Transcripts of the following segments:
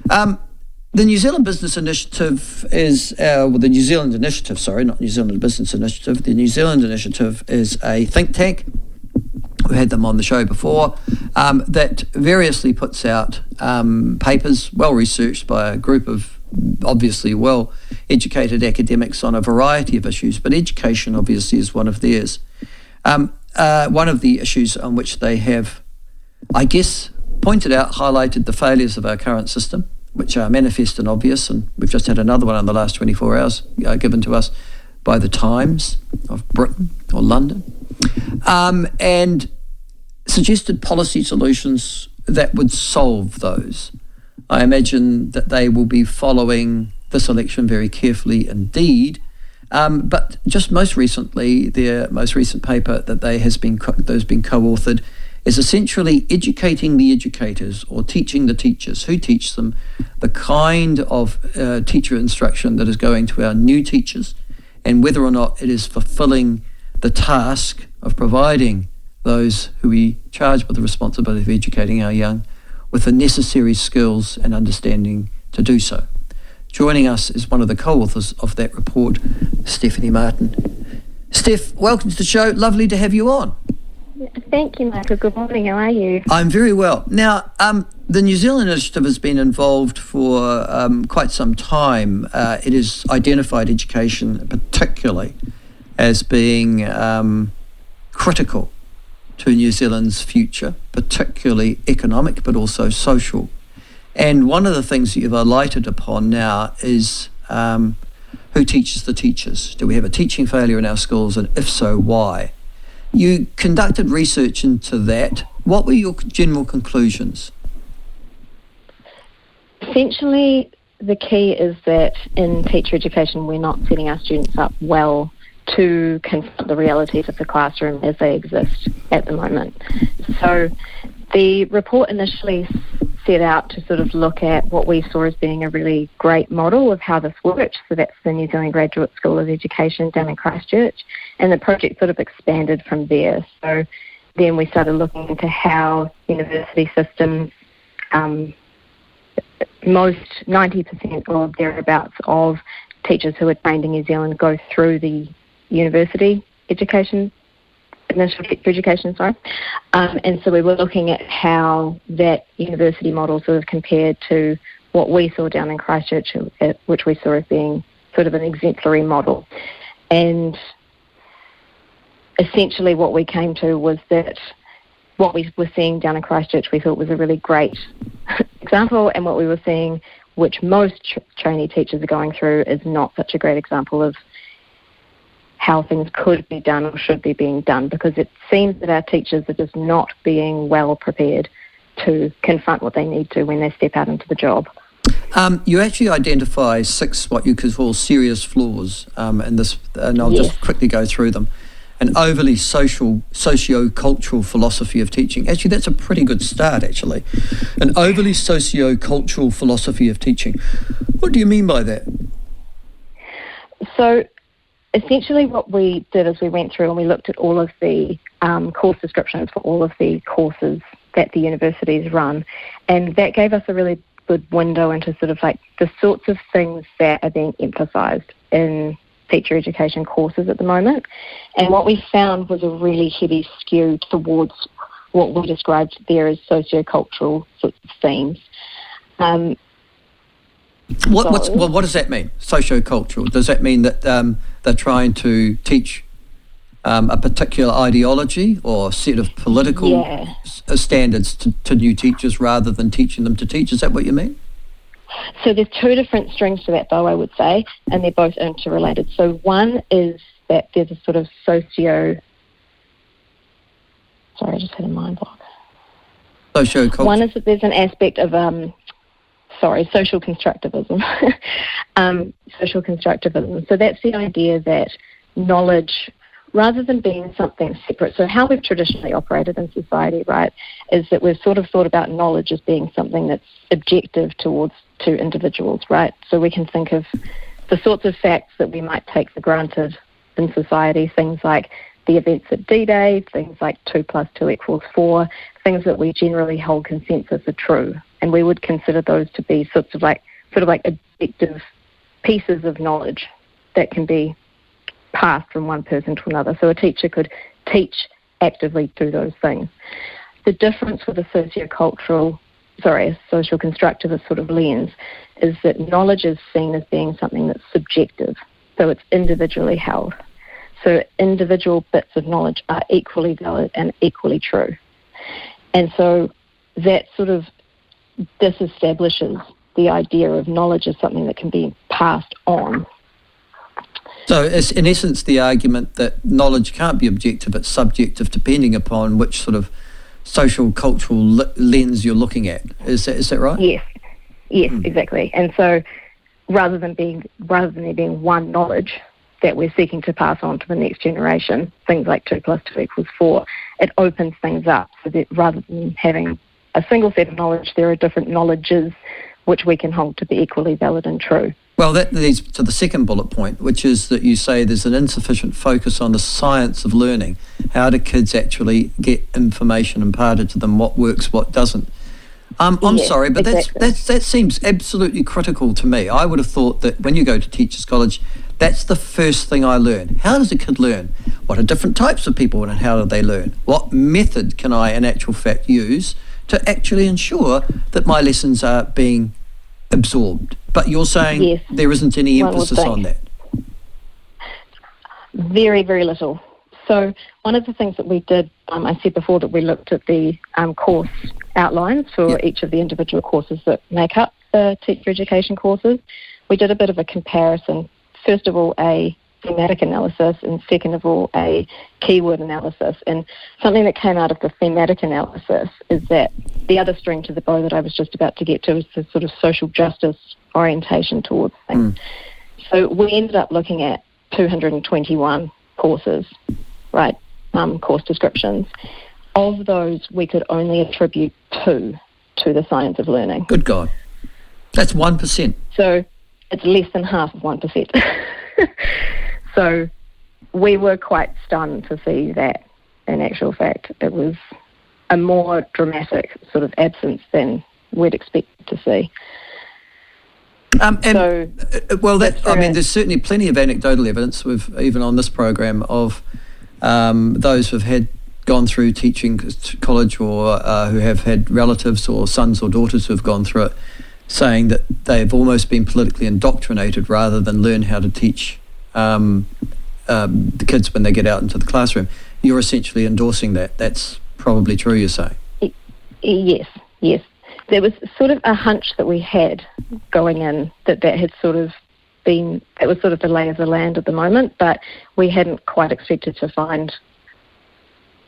The New Zealand Business Initiative is, the New Zealand Initiative, sorry, not New Zealand Business Initiative. The New Zealand Initiative is a think tank. We had them on the show before, that variously puts out papers, well researched by a group of obviously well-educated academics on a variety of issues, but education obviously is one of theirs. One of the issues on which they have, I guess, pointed out, highlighted the failures of our current system, which are manifest and obvious, and we've just had another one in the last 24 hours given to us by the Times of Britain or London, and suggested policy solutions that would solve those. I imagine that they will be following this election very carefully indeed, but just most recently, their most recent paper that has been co-authored is essentially educating the educators or teaching the teachers who teach them the kind of teacher instruction that is going to our new teachers, and whether or not it is fulfilling the task of providing those who we charge with the responsibility of educating our young with the necessary skills and understanding to do so. Joining us is one of the co-authors of that report, Stephanie Martin. Steph, welcome to the show. Lovely to have you on. Thank you, Michael. Good morning. How are you? I'm very well. Now, the New Zealand Initiative has been involved for quite some time. It has identified education particularly as being critical to New Zealand's future, particularly economic, but also social. And one of the things that you've alighted upon now is who teaches the teachers? Do we have a teaching failure in our schools, and if so, why? You conducted research into that. What were your general conclusions? Essentially, the key is that in teacher education, we're not setting our students up well to confront the realities of the classroom as they exist at the moment. So the report initially set out to sort of look at what we saw as being a really great model of how this worked. So that's the New Zealand Graduate School of Education down in Christchurch. And the project sort of expanded from there. So then we started looking into how university systems, most 90% or thereabouts of teachers who are trained in New Zealand go through the university education, initial education, and so we were looking at how that university model sort of compared to what we saw down in Christchurch, which we saw as being sort of an exemplary model. And essentially what we came to was that what we were seeing down in Christchurch we thought was a really great example, and what we were seeing, which most trainee teachers are going through, is not such a great example of how things could be done or should be being done, because it seems that our teachers are just not being well prepared to confront what they need to when they step out into the job. You actually identify 6 what you could call serious flaws in this, and I'll just quickly go through them. An overly socio-cultural philosophy of teaching. Actually, that's a pretty good start, actually. An overly socio-cultural philosophy of teaching. What do you mean by that? So essentially what we did is we went through and we looked at all of the course descriptions for all of the courses that the universities run, and that gave us a really good window into sort of like the sorts of things that are being emphasised in teacher education courses at the moment. And what we found was a really heavy skew towards what we described there as socio-cultural sorts of themes. What does that mean, socio-cultural? Does that mean that they're trying to teach a particular ideology or set of political standards to new teachers rather than teaching them to teach? Is that what you mean? So there's 2 different strings to that bow, I would say, and they're both interrelated. So one is that there's a sort of sorry, I just had a mind block. Socio-cultural. One is that there's an aspect of social constructivism. Social constructivism. So that's the idea that knowledge, rather than being something separate, so how we've traditionally operated in society, right, is that we've sort of thought about knowledge as being something that's objective to individuals, right? So we can think of the sorts of facts that we might take for granted in society, things like the events at D-Day, things like 2 + 2 = 4, things that we generally hold consensus are true, and we would consider those to be sort of like objective pieces of knowledge that can be passed from one person to another. So a teacher could teach actively through those things. The difference with a social constructivist sort of lens is that knowledge is seen as being something that's subjective, so it's individually held. So individual bits of knowledge are equally valid and equally true. And so that sort of disestablishes the idea of knowledge as something that can be passed on. So it's in essence the argument that knowledge can't be objective, it's subjective depending upon which sort of social cultural lens you're looking at. Is that right? Yes, exactly. And so rather than there being one knowledge that we're seeking to pass on to the next generation, things like 2 + 2 = 4, it opens things up so that rather than having a single set of knowledge, there are different knowledges which we can hold to be equally valid and true. Well, that leads to the second bullet point, which is that you say there's an insufficient focus on the science of learning. How do kids actually get information imparted to them? What works, what doesn't? I'm sorry, but exactly. that seems absolutely critical to me. I would have thought that when you go to Teachers College, that's the first thing I learn. How does a kid learn? What are different types of people and how do they learn? What method can I, in actual fact, use to actually ensure that my lessons are being absorbed? But you're saying Yes, there isn't any one would emphasis think. on that. Very, very little. So one of the things that we did, I said before that we looked at the course outlines for each of the individual courses that make up the teacher education courses. We did a bit of a comparison. First of all, a thematic analysis, and second of all, a keyword analysis. And something that came out of the thematic analysis is that the other string to the bow that I was just about to get to is the sort of social justice orientation towards things. So we ended up looking at 221 courses, right, course descriptions. Of those, we could only attribute 2 to the science of learning. Good God. That's 1%. So it's less than half of 1%. So we were quite stunned to see that, in actual fact. It was a more dramatic sort of absence than we'd expect to see. There's certainly plenty of anecdotal evidence, even on this program, of those who've gone through teaching college or who have had relatives or sons or daughters who have gone through it, saying that they've almost been politically indoctrinated rather than learn how to teach the kids when they get out into the classroom. You're essentially endorsing that. That's probably true, you say? Yes. There was sort of a hunch that we had going in that had sort of been, it was sort of the lay of the land at the moment, but we hadn't quite expected to find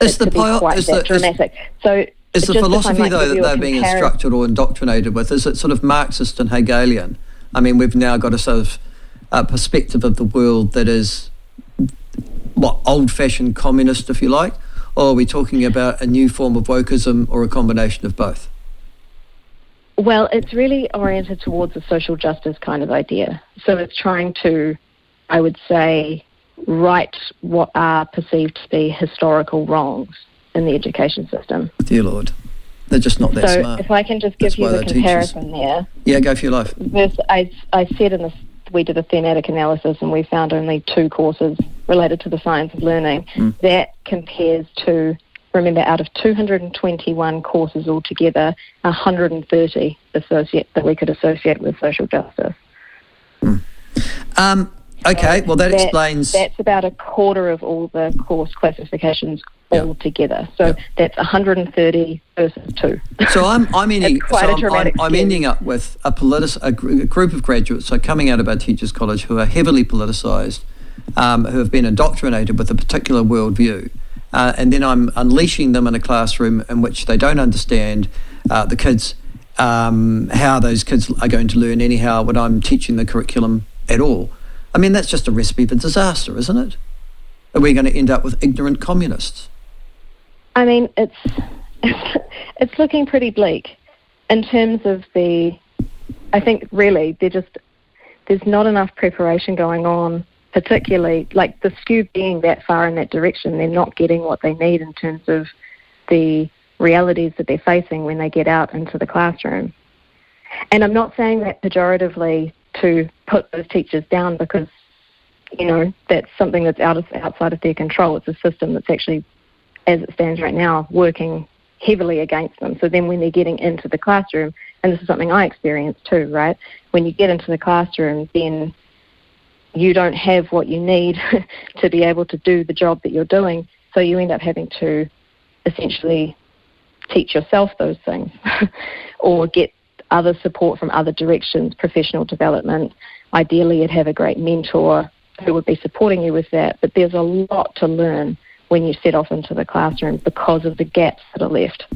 it to be quite that dramatic. Is the philosophy, though, that they're being instructed or indoctrinated with, is it sort of Marxist and Hegelian? I mean, we've now got a sort of perspective of the world that is, old-fashioned communist, if you like? Or are we talking about a new form of wokeism or a combination of both? Well, it's really oriented towards a social justice kind of idea. So it's trying to, I would say, right what are perceived to be historical wrongs in the education system. Dear Lord, they're just not that smart. So if I can just give you the comparison there. Yeah, go for your life. I said we did a thematic analysis and we found only 2 courses related to the science of learning. That compares to, remember, out of 221 courses altogether, 130 that we could associate with social justice. Okay, well that explains... That's about a quarter of all the course classifications altogether. So that's 130 versus 2. So I'm ending up with a group of graduates coming out of our Teachers College who are heavily politicised, who have been indoctrinated with a particular worldview. And then I'm unleashing them in a classroom in which they don't understand the kids, how those kids are going to learn anyhow when I'm teaching the curriculum at all. I mean, that's just a recipe for disaster, isn't it? Are we going to end up with ignorant communists? I mean, it's looking pretty bleak in terms of I think really there's not enough preparation going on, particularly like the skew being that far in that direction. They're not getting what they need in terms of the realities that they're facing when they get out into the classroom. And I'm not saying that pejoratively to put those teachers down, because, that's something that's outside of their control. It's a system that's actually, as it stands right now, working heavily against them. So then when they're getting into the classroom, and this is something I experienced too, right? When you get into the classroom, then you don't have what you need to be able to do the job that you're doing. So you end up having to essentially teach yourself those things or get other support from other directions, professional development. Ideally, you'd have a great mentor who would be supporting you with that. But there's a lot to learn when you set off into the classroom because of the gaps that are left.